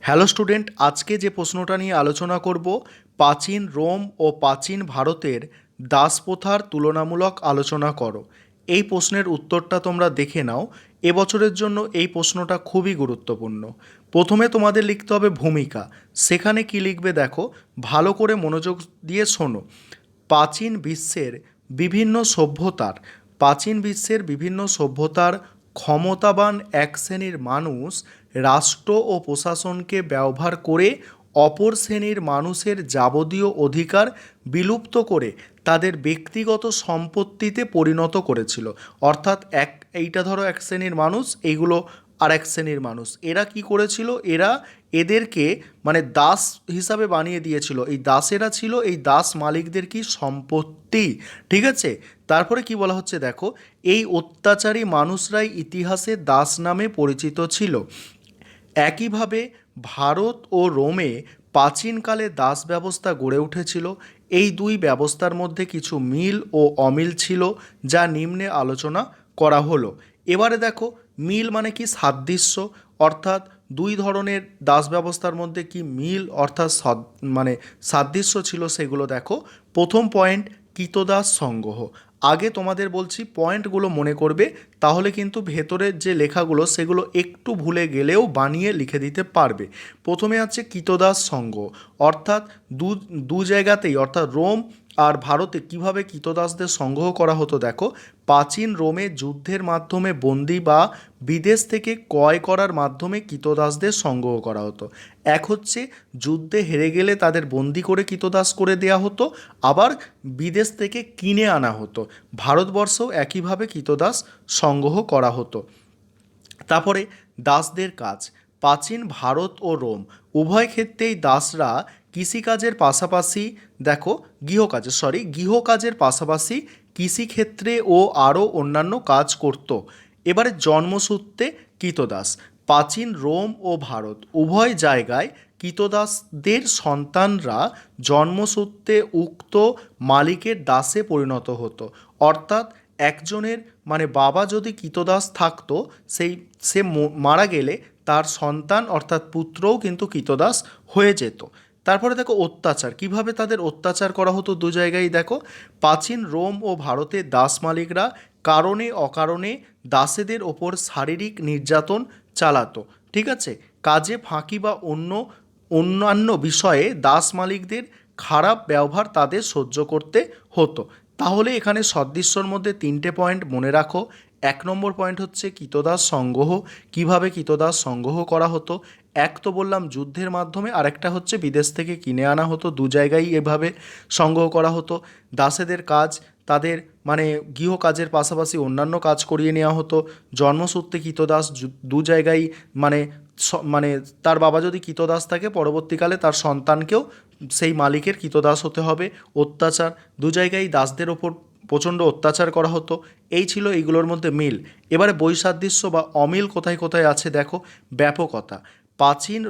Hello student, আজকে যে প্রশ্নটা নিয়ে আলোচনা করব প্রাচীন রোম ও প্রাচীন ভারতের দাসপ্রথার তুলনামূলক আলোচনা করো। এই প্রশ্নের উত্তরটা তোমরা দেখে নাও। এবছরের জন্য এই প্রশ্নটা খুবই গুরুত্বপূর্ণ। প্রথমে তোমাদের লিখতে হবে ভূমিকা। সেখানে কি লিখবে দেখো, ভালো করে মনোযোগ দিয়ে শোনো। প্রাচীন বিশ্বের বিভিন্ন সভ্যতার প্রাচীন বিশ্বের বিভিন্ন সভ্যতার ক্ষমতাবান এক শ্রেণীর মানুষ রাষ্ট্র ও প্রশাসনকে ব্যবহার করে অপর শ্রেণীর মানুষের যাবতীয় অধিকার বিলুপ্ত করে তাদের ব্যক্তিগত সম্পত্তিতে পরিণত করেছিল। অর্থাৎ এইটা ধরো এক শ্রেণীর মানুষ, এইগুলো আর এক শ্রেণীর মানুষ। এরা কি করেছিল, এদেরকে মানে দাস হিসাবে বানিয়ে দিয়েছিল। এই দাসেরা ছিল এই দাস মালিকদের কি সম্পত্তি। ঠিক আছে, তারপরে কি বলা হচ্ছে দেখো, এই অত্যাচারী মানুষরাই ইতিহাসে দাস নামে পরিচিত ছিল। একইভাবে ভারত ও রোমে প্রাচীনকালে দাস ব্যবস্থা গড়ে উঠেছিল। এই দুই ব্যবস্থার মধ্যে কিছু মিল ও অমিল ছিল, যা নিম্নে আলোচনা করা হলো। এবারে দেখো, মিল মানে কি সাদৃশ্য, অর্থাৎ দুই ধরনের দাস ব্যবস্থার মধ্যে কি মিল অর্থাৎ মানে সাদৃশ্য ছিল সেগুলো দেখো। প্রথম পয়েন্ট, কৃতদাস সংগ্রহ। আগে তোমাদের বলছি পয়েন্টগুলো মনে করবে, তাহলে কিন্তু ভেতরের যে লেখাগুলো সেগুলো একটু ভুলে গেলেও বানিয়ে লিখে দিতে পারবে। প্রথমে আছে কৃতদাস সংঘ, অর্থাৎ দু দু জায়গাতেই অর্থাৎ রোম আর ভারতে কিভাবে কৃতদাসদের সংগ্রহ করা হতো দেখো। প্রাচীন রোমে যুদ্ধের মাধ্যমে বন্দি বা বিদেশ থেকে ক্রয় করার মাধ্যমে কৃতদাসদের সংগ্রহ করা হতো। এক হচ্ছে যুদ্ধে হেরে গেলে তাদের বন্দি করে কৃতদাস করে দেয়া হতো, আবার বিদেশ থেকে কিনে আনা হতো। ভারতবর্ষেও একইভাবে কৃতদাস সংগ্রহ করা হতো। তারপরে দাসদের কাজ। প্রাচীন ভারত ও রোম উভয় ক্ষেত্রেই দাসরা কৃষিকাজের পাশাপাশি দেখো গৃহকাজের পাশাপাশি কৃষিক্ষেত্রে ও আরও অন্যান্য কাজ করত। এবারে জন্মসূত্রে কৃতদাস। প্রাচীন রোম ও ভারত উভয় জায়গায় কৃতদাসদের সন্তানরা জন্মসূত্রে উক্ত মালিকের দাসে পরিণত হতো। অর্থাৎ একজনের মানে বাবা যদি কৃতদাস থাকতো, সে মারা গেলে তার সন্তান অর্থাৎ পুত্রও কিন্তু কৃতদাস হয়ে যেত। তারপরে দেখো অত্যাচার, কিভাবে তাদের অত্যাচার করা হতো দু জায়গায় দেখো। প্রাচীন রোম ও ভারতের দাস মালিকরা কারণে অকারণে দাসেদের ওপর শারীরিক নির্যাতন চালাতো। ঠিক আছে, কাজে ফাঁকি বা অন্যান্য বিষয়ে দাস মালিকদের খারাপ ব্যবহার তাদের সহ্য করতে হতো। তাহলে এখানে সদৃশ্যর মধ্যে তিনটে পয়েন্ট মনে রাখো। এক নম্বর পয়েন্ট হচ্ছে কৃতদাস সংগ্রহ, কিভাবে কৃতদাস সংগ্রহ করা হতো। এক তো বললাম যুদ্ধের মাধ্যমে, আরেকটা হচ্ছে বিদেশ থেকে কিনে আনা হতো। দু জায়গায় এভাবে সংগ্রহ করা হতো। দাসেদের কাজ, তাদের মানে গৃহ কাজের পাশাপাশি অন্যান্য কাজ করিয়ে নেওয়া হতো। জন্মসূত্রে কৃতদাস দু জায়গায় মানে মানে তার বাবা যদি কৃতদাস থাকে, পরবর্তীকালে তার সন্তানকেও সেই মালিকের কৃতদাস হতে হবে। অত্যাচার, দু জায়গায় দাসদের ওপর প্রচণ্ড অত্যাচার করা হতো। এই ছিল এইগুলোর মধ্যে মিল। এবারে বৈসাদৃশ্য বা অমিল কোথায় কোথায় আছে দেখো। ব্যাপকতা। প্রাচীন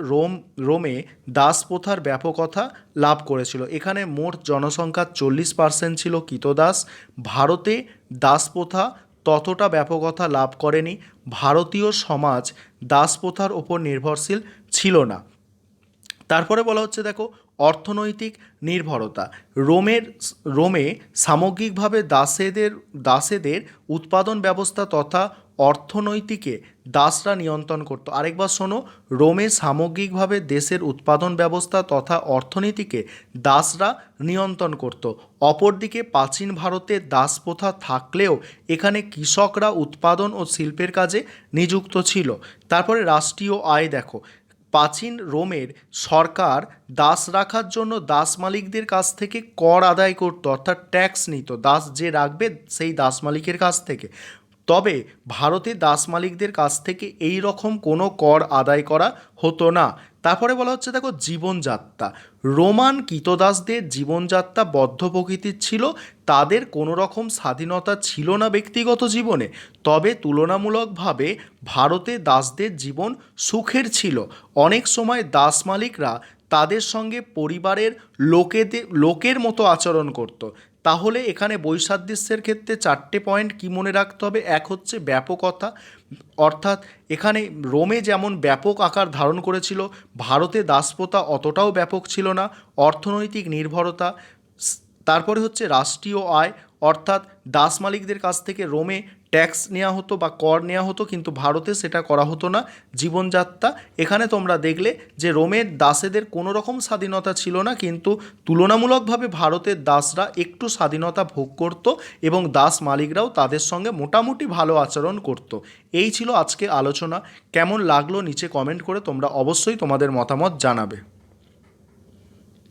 রোমে দাস প্রথার ব্যাপকতা লাভ করেছিল। এখানে মোট জনসংখ্যার 40% ছিল কৃতদাস। ভারতে দাস প্রথা ততটা ব্যাপকতা লাভ করেনি। ভারতীয় সমাজ দাস প্রথার ওপর নির্ভরশীল ছিল না। তারপরে বলা হচ্ছে দেখো অর্থনৈতিক নির্ভরতা। রোমে সামগ্রিকভাবে দাসেদের উৎপাদন ব্যবস্থা তথা অর্থনৈতিকে দাসরা নিয়ন্ত্রণ করত। আরেকবার শোনো, রোমে সামগ্রিকভাবে দেশের উৎপাদন ব্যবস্থা তথা অর্থনীতিকে দাসরা নিয়ন্ত্রণ করত। অপরদিকে প্রাচীন ভারতে দাস প্রথা থাকলেও এখানে কৃষকরা উৎপাদন ও শিল্পের কাজে নিযুক্ত ছিল। তারপরে রাষ্ট্রীয় আয় দেখো। প্রাচীন রোমের সরকার দাস রাখার জন্য দাস মালিকদের কাছ থেকে কর আদায় করত, অর্থাৎ ট্যাক্স নিত। দাস যে রাখবে সেই দাস মালিকের কাছ থেকে। তবে ভারতে দাস মালিকদের কাছ থেকে এই রকম কোনো কর আদায় করা হতো না। তারপরে বলা হচ্ছে দেখো জীবনযাত্রা। রোমান কৃতদাসদের জীবনযাত্রা বদ্ধ প্রকৃতির ছিল। তাদের কোনো রকম স্বাধীনতা ছিল না ব্যক্তিগত জীবনে। তবে তুলনামূলকভাবে ভারতে দাসদের জীবন সুখের ছিল। অনেক সময় দাস মালিকরা তাদের সঙ্গে পরিবারের লোকের মতো আচরণ করত। তাহলে এখানে বৈসাদৃশ্যের ক্ষেত্রে 4টে পয়েন্ট কি মনে রাখতে হবে। এক হচ্ছে ব্যাপকতা, অর্থাৎ এখানে রোমে যেমন ব্যাপক আকার ধারণ করেছিল, ভারতে দাসপ্রথা অতটাও ব্যাপক ছিল না। অর্থনৈতিক নির্ভরতা, তারপরে হচ্ছে রাষ্ট্রীয় আয়, অর্থাৎ দাস মালিকদের কাছ থেকে রোমে ট্যাক্স নেওয়া হতো বা কর নেওয়া হতো, কিন্তু ভারতে সেটা করা হতো না। জীবনযাত্রা, এখানে তোমরা দেখলে যে রোমের দাসেদের কোনো রকম স্বাধীনতা ছিল না, কিন্তু তুলনামূলকভাবে ভারতের দাসরা একটু স্বাধীনতা ভোগ করত এবং দাস মালিকরাও তাদের সঙ্গে মোটামুটি ভালো আচরণ করত। এই ছিল আজকে আলোচনা। কেমন লাগলো নিচে কমেন্ট করে তোমরা অবশ্যই তোমাদের মতামত জানাবে।